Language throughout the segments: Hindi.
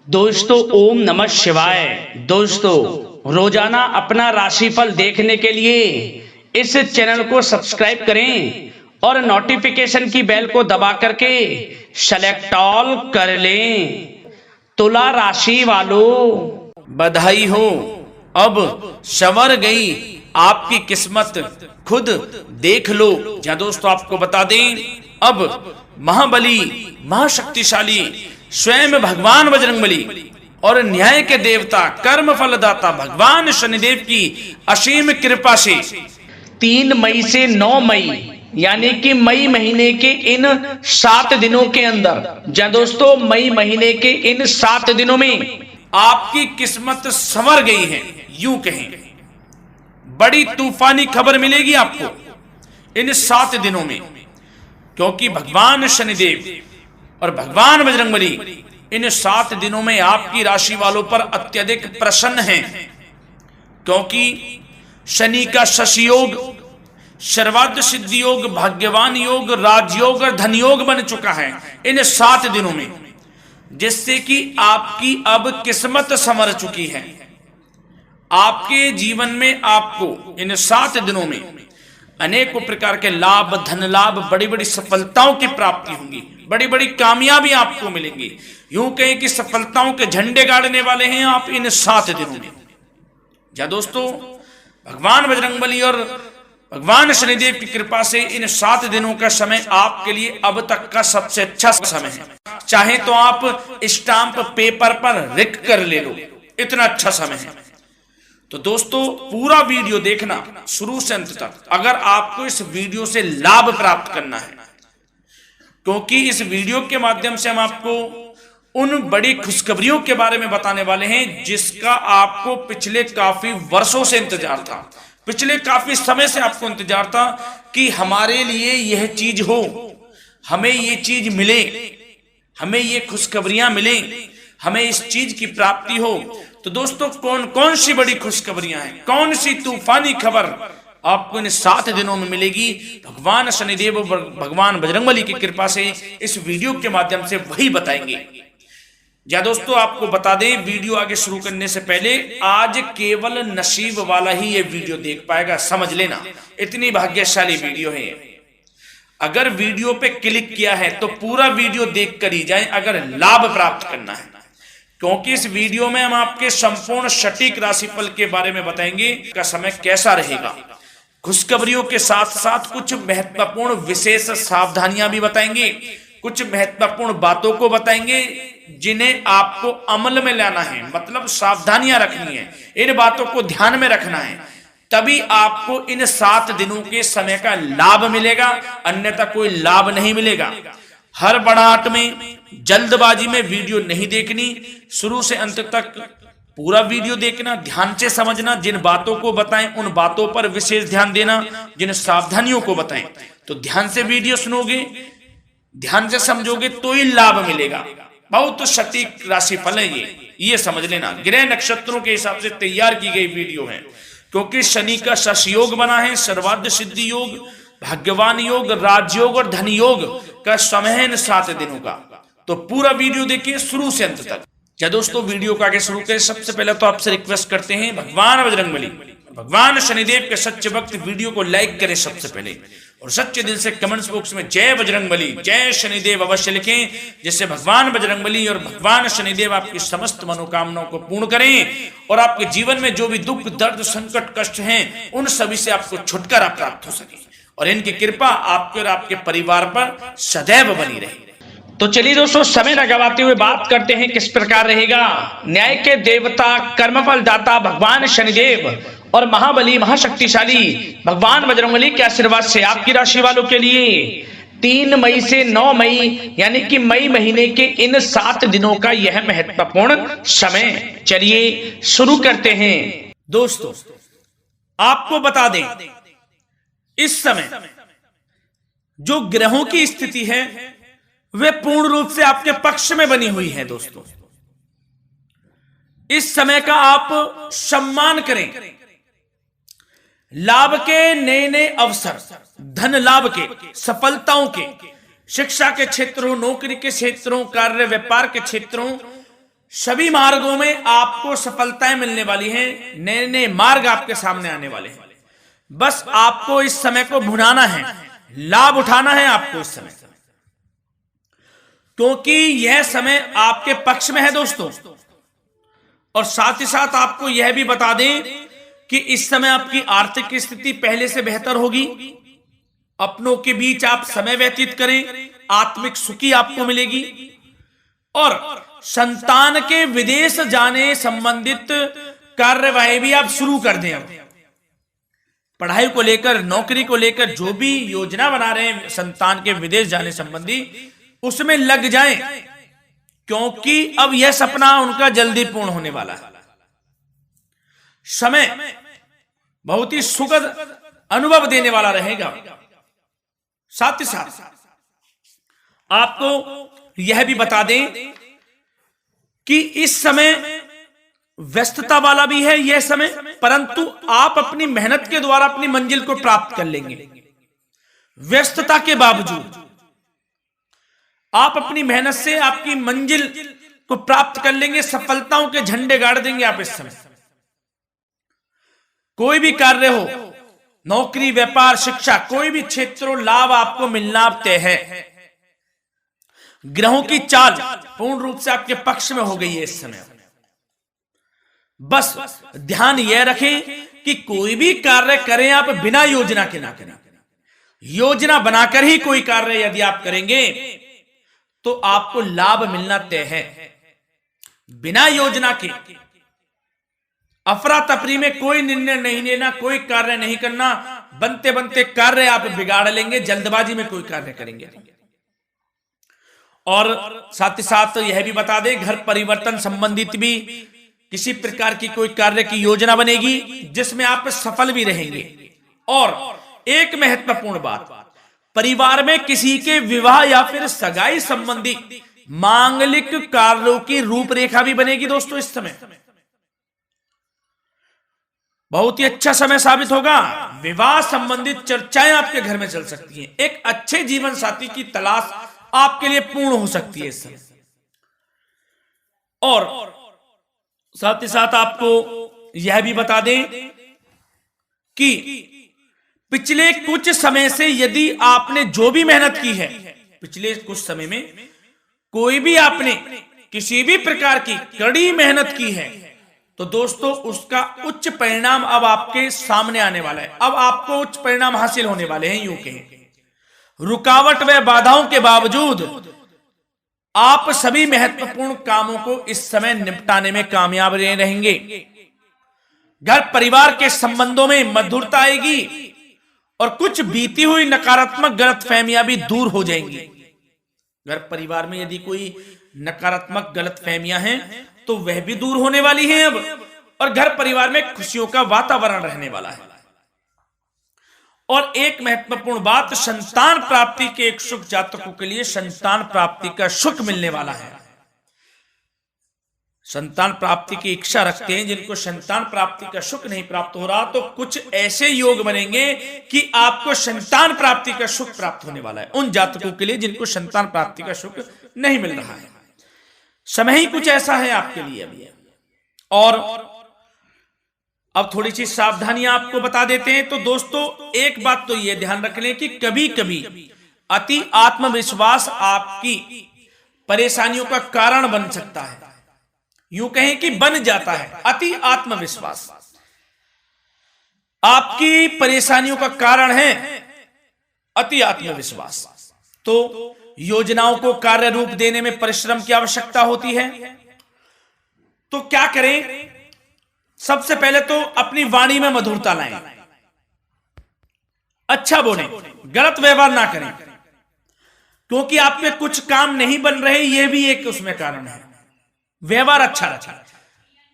दोस्तों ओम नमः शिवाय। दोस्तों रोजाना अपना राशिफल देखने के लिए इस चैनल को सब्सक्राइब करें और नोटिफिकेशन की बेल को दबा करके सेलेक्ट ऑल कर लें। तुला राशि वालों बधाई हो, अब संवर गई आपकी किस्मत, खुद देख लो। या दोस्तों आपको बता दें, अब महाबली महाशक्तिशाली स्वयं भगवान बजरंगबली और न्याय के देवता कर्म फलदाता भगवान शनिदेव की असीम कृपा से 3 मई से 9 मई यानी कि मई महीने के इन 7 दिनों के अंदर, जहाँ दोस्तों मई महीने के इन 7 दिनों में आपकी किस्मत संवर गई है। यूं कहें, बड़ी तूफानी खबर मिलेगी आपको इन 7 दिनों में, क्योंकि भगवान शनिदेव और भगवान बजरंगबली इन 7 दिनों में आपकी राशि वालों पर अत्यधिक प्रसन्न हैं, क्योंकि शनि का शशि योग, सर्वार्थ सिद्धि योग, भाग्यवान योग, राजयोग और धन योग बन चुका है इन 7 दिनों में, जिससे कि आपकी अब किस्मत संवर चुकी है। आपके जीवन में आपको इन 7 दिनों में अनेकों प्रकार के लाभ, धन लाभ, बड़ी बड़ी सफलताओं की प्राप्ति होंगी, बड़ी बड़ी कामयाबी आपको मिलेंगी। यूं कहें कि सफलताओं के झंडे गाड़ने वाले हैं आप इन 7 दिनों में। या दोस्तों भगवान बजरंगबली और भगवान शनिदेव की कृपा से इन 7 दिनों का समय आपके लिए अब तक का सबसे अच्छा समय है। चाहे तो आप स्टाम्प पेपर पर लिख कर ले लो, इतना अच्छा समय है। तो दोस्तों पूरा वीडियो देखना शुरू से अंत तक, अगर आपको इस वीडियो से लाभ प्राप्त करना है, क्योंकि इस वीडियो के माध्यम से हम आपको उन बड़ी खुशखबरियों के बारे में बताने वाले हैं जिसका आपको पिछले काफी वर्षों से इंतजार था, पिछले काफी समय से आपको इंतजार था कि हमारे लिए यह चीज हो, हमें ये चीज मिले, हमें ये खुशखबरियां मिले, हमें इस चीज की प्राप्ति हो। तो दोस्तों कौन कौन सी बड़ी खुशखबरियां हैं, कौन सी तूफानी खबर आपको इन 7 दिनों में मिलेगी, भगवान शनिदेव और भगवान बजरंगबली की कृपा से इस वीडियो के माध्यम से वही बताएंगे। या दोस्तों आपको बता दें, वीडियो आगे शुरू करने से पहले आज केवल नसीब वाला ही ये वीडियो देख पाएगा, समझ लेना, इतनी भाग्यशाली वीडियो है। अगर वीडियो पे क्लिक किया है तो पूरा वीडियो देख कर ही जाए अगर लाभ प्राप्त करना है, क्योंकि इस वीडियो में हम आपके संपूर्ण सटीक राशिफल के बारे में बताएंगे का समय कैसा रहेगा। खुशखबरियों के साथ साथ कुछ महत्वपूर्ण विशेष सावधानियां भी बताएंगे, कुछ महत्वपूर्ण बातों को बताएंगे जिन्हें आपको अमल में लाना है, मतलब सावधानियां रखनी है, इन बातों को ध्यान में रखना है, तभी आपको इन 7 दिनों के समय का लाभ मिलेगा, अन्यथा कोई लाभ नहीं मिलेगा। हड़बड़ाहट में, जल्दबाजी में वीडियो नहीं देखनी, शुरू से अंत तक पूरा वीडियो देखना, ध्यान से समझना, जिन बातों को बताएं उन बातों पर विशेष ध्यान देना, जिन सावधानियों को बताएं तो ध्यान से वीडियो सुनोगे, ध्यान से समझोगे तो ही लाभ मिलेगा। बहुत सटीक राशिफल है ये समझ लेना, ग्रह नक्षत्रों के हिसाब से तैयार की गई वीडियो है, क्योंकि शनि का शशि योग बना है, सर्वार्थ सिद्धि योग, भाग्यवान योग, राजयोग और धन योग का समय है इन 7 दिनों का। तो पूरा वीडियो देखिए शुरू से अंत तक। या दोस्तों वीडियो को आगे शुरू करें, सबसे पहले तो आपसे रिक्वेस्ट करते हैं, भगवान बजरंगबली, भगवान शनिदेव के सच्चे भक्त वीडियो को लाइक करें सबसे पहले, और सच्चे दिल से कमेंट्स बॉक्स में जय बजरंगबली, जय शनिदेव अवश्य लिखें, जिससे भगवान बजरंगबली और भगवान शनिदेव आपकी समस्त मनोकामनाओं को पूर्ण करें और आपके जीवन में जो भी दुख, दर्द, संकट, कष्ट हैं उन सभी से आपको छुटकारा प्राप्त हो सके और इनकी कृपा आपके और आपके परिवार पर सदैव बनी रहे। तो चलिए दोस्तों समय न गवाते हुए बात करते हैं किस प्रकार रहेगा न्याय के देवता, कर्मफल दाता भगवान शनिदेव और महाबली महाशक्तिशाली भगवान बजरंगबली के आशीर्वाद से आपकी राशि वालों के लिए 3 मई से 9 मई यानी कि मई महीने के इन 7 दिनों का यह महत्वपूर्ण समय। चलिए शुरू करते हैं। दोस्तों आपको बता दें, इस समय जो ग्रहों की स्थिति है वे पूर्ण रूप से आपके पक्ष में बनी हुई है। दोस्तों इस समय का आप सम्मान करें, लाभ के नए नए अवसर, धन लाभ के, सफलताओं के, शिक्षा के क्षेत्रों, नौकरी के क्षेत्रों, कार्य व्यापार के क्षेत्रों, सभी मार्गों में आपको सफलताएं मिलने वाली हैं, नए नए मार्ग आपके सामने आने वाले हैं। बस आपको इस समय को भुनाना है, लाभ उठाना है आपको इस समय, क्योंकि यह समय आपके पक्ष में है दोस्तों। और साथ ही साथ आपको यह भी बता दें कि इस समय आपकी आर्थिक स्थिति पहले से बेहतर होगी। अपनों के बीच आप समय व्यतीत करें, आत्मिक सुखी आपको मिलेगी। और संतान के विदेश जाने संबंधित कार्यवाही भी आप शुरू कर दें। पढ़ाई को लेकर, नौकरी को लेकर जो भी योजना बना रहे हैं संतान के विदेश जाने संबंधी, उसमें लग जाएं, क्योंकि अब यह सपना उनका जल्दी पूर्ण होने वाला है। समय बहुत ही सुखद अनुभव देने वाला रहेगा। साथ ही साथ आपको यह भी बता दें कि इस समय व्यस्तता वाला भी है यह समय, परंतु आप अपनी मेहनत के द्वारा अपनी मंजिल को प्राप्त कर लेंगे। व्यस्तता के बावजूद आप अपनी मेहनत से आपकी मंजिल को प्राप्त कर लेंगे, सफलताओं के झंडे गाड़ देंगे आप इस समय। कोई भी कार्य हो, नौकरी, व्यापार, शिक्षा, कोई भी क्षेत्र, लाभ आपको मिलना तय है। ग्रहों की चाल पूर्ण रूप से आपके पक्ष में हो गई है इस समय। बस ध्यान यह रखें कि कोई भी कार्य करें आप बिना योजना के ना करें। योजना बनाकर ही कोई कार्य यदि आप करेंगे तो आपको लाभ मिलना तय है। बिना योजना के अफरा तफरी में कोई निर्णय नहीं लेना, कोई कार्य नहीं करना। बनते बनते कार्य आप बिगाड़ लेंगे, जल्दबाजी में कोई कार्य करेंगे। और साथ ही साथ यह भी बता दें, घर परिवर्तन संबंधित भी किसी प्रकार की कोई कार्य की योजना बनेगी जिसमें आप सफल भी रहेंगे। और एक महत्वपूर्ण बात, परिवार में किसी के विवाह या फिर सगाई संबंधी मांगलिक कार्यों की रूपरेखा भी बनेगी दोस्तों इस समय। बहुत ही अच्छा समय साबित होगा। विवाह संबंधित चर्चाएं आपके घर में चल सकती हैं। एक अच्छे जीवन साथी की तलाश आपके लिए पूर्ण हो सकती है इस समय। और साथ ही साथ आपको यह भी बता दें कि पिछले कुछ समय से यदि आपने जो भी मेहनत की है, पिछले कुछ समय में कोई भी आपने किसी भी प्रकार की कड़ी मेहनत की है, तो दोस्तों उसका उच्च परिणाम अब आपके सामने आने वाला है। अब आपको उच्च परिणाम हासिल होने वाले हैं। यूं कहें, रुकावट व बाधाओं के बावजूद आप सभी महत्वपूर्ण कामों को इस समय निपटाने में कामयाब रहेंगे। घर परिवार के संबंधों में मधुरता आएगी और कुछ बीती हुई नकारात्मक गलतफहमियां भी दूर हो जाएंगी। घर परिवार में यदि कोई नकारात्मक गलतफहमियां हैं तो वह भी दूर होने वाली हैं अब, और घर परिवार में खुशियों का वातावरण रहने वाला है। और एक महत्वपूर्ण बात, संतान प्राप्ति के इच्छुक जातकों के लिए संतान प्राप्ति का सुख मिलने वाला है। संतान प्राप्ति की इच्छा रखते हैं जिनको संतान प्राप्ति का सुख नहीं प्राप्त हो रहा, तो कुछ ऐसे योग बनेंगे कि आपको संतान प्राप्ति का सुख प्राप्त होने वाला है। उन जातकों के लिए जिनको संतान प्राप्ति का सुख नहीं मिल रहा है, समय ही कुछ ऐसा है आपके लिए अभी। और अब थोड़ी सी सावधानियां आपको बता देते हैं। तो दोस्तों एक बात तो यह ध्यान रख लें कि कभी कभी अति आत्मविश्वास आपकी परेशानियों का कारण बन सकता है। यूं कहें कि बन जाता है। अति आत्मविश्वास आपकी परेशानियों का कारण है। अति आत्मविश्वास तो योजनाओं को कार्य रूप देने में परिश्रम की आवश्यकता होती है। तो क्या करें? सबसे पहले तो अपनी वाणी में मधुरता लाएं, अच्छा बोलें, गलत व्यवहार ना करें, क्योंकि आप में कुछ काम नहीं बन रहे, यह भी एक उसमें कारण है। व्यवहार अच्छा रखें,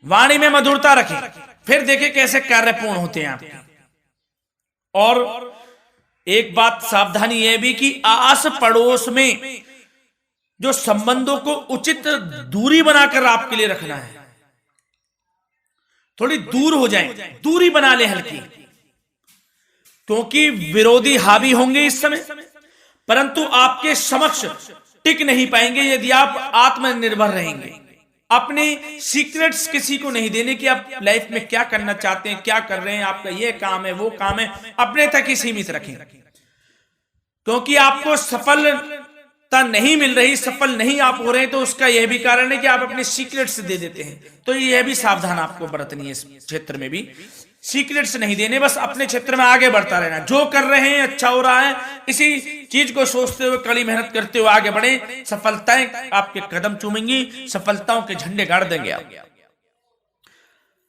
वाणी में मधुरता रखें, फिर देखें कैसे कार्य पूर्ण होते हैं आपके। और एक बात सावधानी यह भी कि आस पड़ोस में जो संबंधों को उचित दूरी बनाकर आपके लिए रखना है। थोड़ी दूर हो जाएं, दूरी बना ले हल्की, क्योंकि विरोधी हावी होंगे इस समय, परंतु आपके समक्ष टिक नहीं पाएंगे यदि आप आत्मनिर्भर रहेंगे। अपने सीक्रेट्स किसी को नहीं देने कि आप लाइफ में क्या करना चाहते हैं, क्या कर रहे हैं, आपका ये काम है, वो काम है, अपने तक ही सीमित रखें। क्योंकि आपको सफलता नहीं मिल रही, सफल नहीं आप हो रहे हैं, तो उसका यह भी कारण है कि आप अपने सीक्रेट्स दे देते हैं। तो यह भी सावधान आपको बरतनी है इस क्षेत्र में भी। सीक्रेट्स नहीं देने, बस अपने क्षेत्र में आगे बढ़ता रहना। जो कर रहे हैं अच्छा हो रहा है, इसी चीज को सोचते हुए कड़ी मेहनत करते हुए आगे बढ़े। सफलताएं आपके कदम चूमेंगी, सफलताओं के झंडे गाड़ देंगे आप।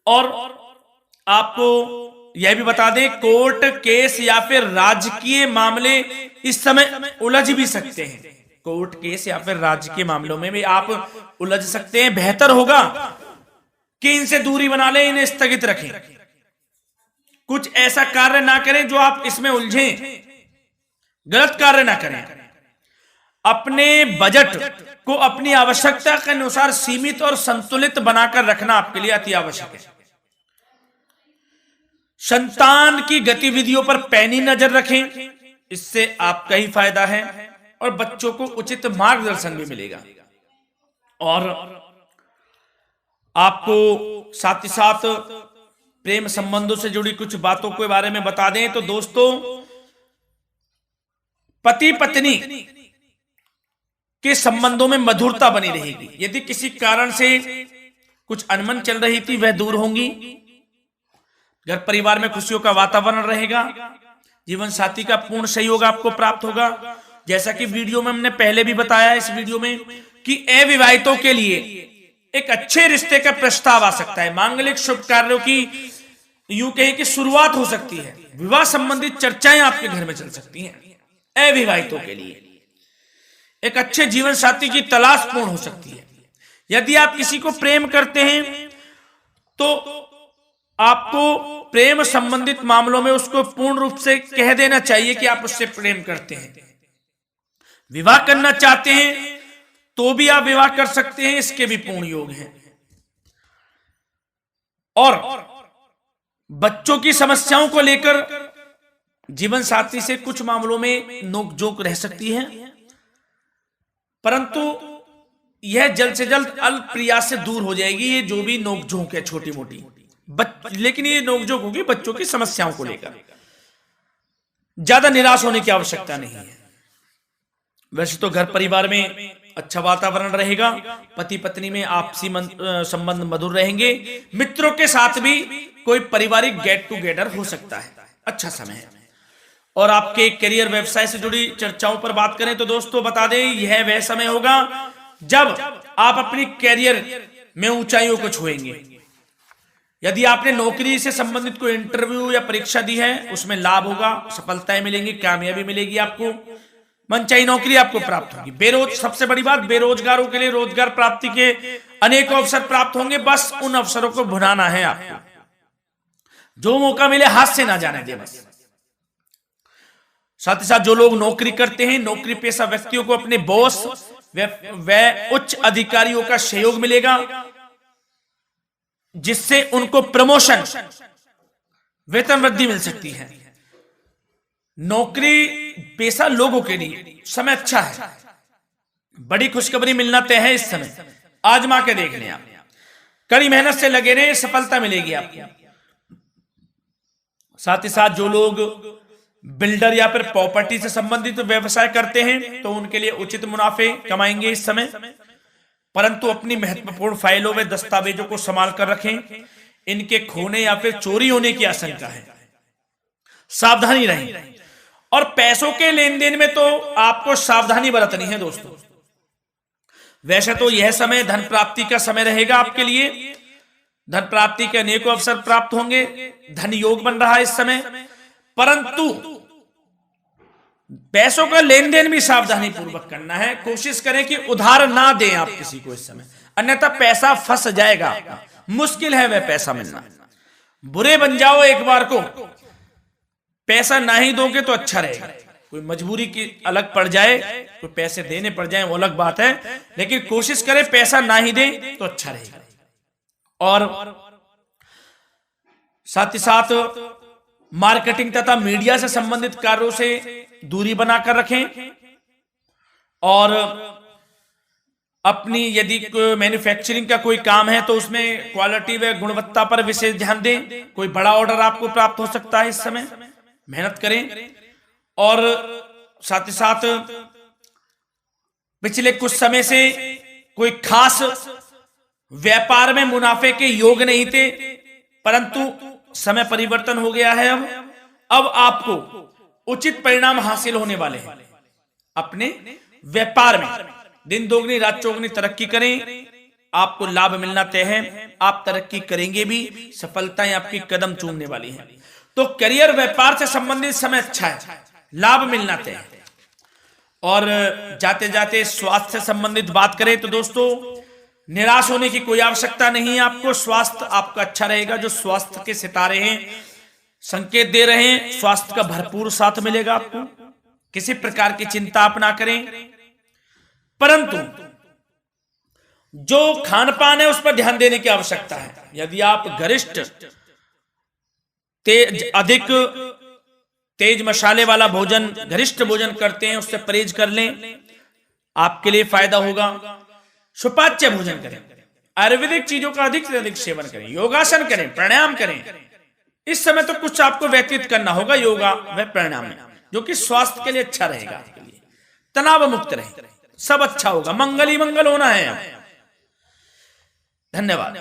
और आपको यह भी बता दें, कोर्ट केस या फिर राजकीय मामले इस समय उलझ भी सकते हैं। कोर्ट केस या फिर राजकीय मामलों में भी आप उलझ सकते हैं। बेहतर होगा कि इनसे दूरी बना लें, इन्हें स्थगित रखें। कुछ ऐसा कार्य ना करें जो आप इसमें उलझें, गलत कार्य ना करें। अपने बजट को अपनी आवश्यकता के अनुसार सीमित और संतुलित बनाकर रखना आपके लिए अति आवश्यक है। संतान की गतिविधियों पर पैनी नजर रखें, इससे आपका ही फायदा है और बच्चों को उचित मार्गदर्शन भी मिलेगा। और आपको साथ ही साथ प्रेम संबंधों से जुड़ी कुछ बातों के बारे में बता दें तो दोस्तों, पति पत्नी के संबंधों में मधुरता बनी रहेगी। यदि किसी कारण से कुछ अनबन चल रही थी, वह दूर होंगी। घर परिवार में खुशियों का वातावरण रहेगा। जीवन साथी का पूर्ण सहयोग आपको प्राप्त होगा। जैसा कि वीडियो में हमने पहले भी बताया इस वीडियो में कि अविवाहितों के लिए एक अच्छे रिश्ते का प्रस्ताव आ सकता है। मांगलिक शुभ कार्यों की यूं कहें कि शुरुआत हो सकती है। विवाह संबंधित चर्चाएं आपके घर में चल सकती हैं। अविवाहितों के लिए एक अच्छे जीवन साथी की तलाश पूर्ण हो सकती है। यदि आप किसी को प्रेम करते हैं तो आपको प्रेम संबंधित मामलों में उसको पूर्ण रूप से कह देना चाहिए कि आप उससे प्रेम करते हैं। विवाह करना चाहते हैं तो भी आप विवाह कर सकते हैं, इसके भी पूर्ण योग हैं। और बच्चों की समस्याओं को लेकर जीवन साथी से कुछ मामलों में नोकझोंक रह सकती है, परंतु यह जल्द से जल्द अल्प प्रयास से दूर हो जाएगी। ये जो भी नोकझोंक है छोटी मोटी, लेकिन ये नोकझोंक होगी बच्चों की समस्याओं को लेकर। ज्यादा निराश होने की आवश्यकता नहीं है। वैसे तो घर परिवार में अच्छा वातावरण रहेगा। पति पत्नी में आपसी संबंध मधुर रहेंगे। मित्रों के साथ भी कोई पारिवारिक गेट टुगेदर हो सकता है। अच्छा समय है। और आपके करियर व्यवसाय से जुड़ी चर्चाओं पर बात करें तो दोस्तों बता दें, यह वह समय होगा जब आप अपनी करियर में ऊंचाइयों को छुएंगे। यदि आपने नौकरी से संबंधित कोई इंटरव्यू या परीक्षा दी है, उसमें लाभ होगा, सफलताएं मिलेंगी, कामयाबी मिलेगी। आपको मनचाही नौकरी आपको प्राप्त होगी। सबसे बड़ी बात, बेरोजगारों के लिए रोजगार प्राप्ति के अनेक अवसर प्राप्त होंगे। बस उन अवसरों को भुनाना है आपको। जो मौका मिले हाथ से ना जाने दे बस। साथ ही साथ जो लोग नौकरी करते हैं, नौकरी पेशा व्यक्तियों को अपने बॉस व उच्च अधिकारियों का सहयोग मिलेगा, जिससे उनको प्रमोशन, वेतन वृद्धि मिल सकती है। नौकरी पेशा लोगों के लिए समय अच्छा है। बड़ी खुशखबरी मिलना तय है इस समय। आजमा के देख लें आप। कड़ी मेहनत से लगे रहे, सफलता मिलेगी आपको। साथ ही साथ जो लोग बिल्डर या फिर प्रॉपर्टी से संबंधित व्यवसाय करते हैं तो उनके लिए उचित मुनाफे कमाएंगे इस समय। परंतु अपनी महत्वपूर्ण फाइलों व दस्तावेजों को संभाल कर रखें। इनके खोने या फिर चोरी होने की आशंका है। सावधानी रहें। और पैसों के लेन देन में तो आपको सावधानी बरतनी है दोस्तों। वैसे तो यह समय धन प्राप्ति का समय रहेगा आपके लिए। धन प्राप्ति के अनेकों अवसर प्राप्त होंगे। धन योग बन रहा है इस समय। परंतु पैसों का लेन देन भी सावधानी पूर्वक करना है। कोशिश करें कि उधार ना दें आप किसी को इस समय, अन्यथा पैसा फंस जाएगा आपका। मुश्किल है वह पैसा मिलना। बुरे बन जाओ एक बार को, पैसा ना ही दोगे तो अच्छा रहेगा। कोई मजबूरी की अलग पड़ जाए, कोई पैसे देने पड़ जाए वो अलग बात है, लेकिन कोशिश करें पैसा ना ही दें तो अच्छा रहेगा। और साथ ही साथ मार्केटिंग तथा मीडिया से संबंधित कार्यों से दूरी बनाकर रखें। और अपनी यदि मैन्युफैक्चरिंग का कोई काम है तो उसमें क्वालिटी व गुणवत्ता पर विशेष ध्यान दें। कोई बड़ा ऑर्डर आपको प्राप्त हो सकता है इस समय, मेहनत करें। और साथ ही साथ पिछले कुछ समय से कोई खास व्यापार में मुनाफे के योग नहीं थे, परंतु समय परिवर्तन हो गया है। अब आपको उचित परिणाम हासिल होने वाले हैं। अपने व्यापार में दिन दोगुनी रात चौगुनी तरक्की करें, आपको लाभ मिलना तय है। आप तरक्की करेंगे भी, सफलताएं आपकी कदम चूमने वाली हैं। तो करियर व्यापार से संबंधित समय अच्छा है, लाभ मिलना तय है। और जाते जाते स्वास्थ्य से संबंधित बात करें तो दोस्तों, निराश होने की कोई आवश्यकता नहीं है। आपको स्वास्थ्य आपका अच्छा रहेगा। जो स्वास्थ्य के सितारे हैं संकेत दे रहे हैं, स्वास्थ्य का भरपूर साथ मिलेगा आपको। किसी प्रकार की चिंता आप ना करें, परंतु जो खान पान है उस पर ध्यान देने की आवश्यकता है। यदि आप गरिष्ठ अधिक तेज मसाले वाला भोजन, गरिष्ठ भोजन करते हैं, उससे परहेज कर लें, आपके लिए फायदा होगा। सुपाच्य भोजन करें, आयुर्वेदिक चीजों का अधिक से अधिक सेवन करें, योगासन करें, प्राणायाम करें। इस समय तो कुछ आपको व्यतीत करना होगा योगा व प्राणायाम में, जो कि स्वास्थ्य के लिए अच्छा रहेगा, आपके लिए तनाव मुक्त रहे, सब अच्छा होगा। मंगल ही मंगल होना है। धन्यवाद।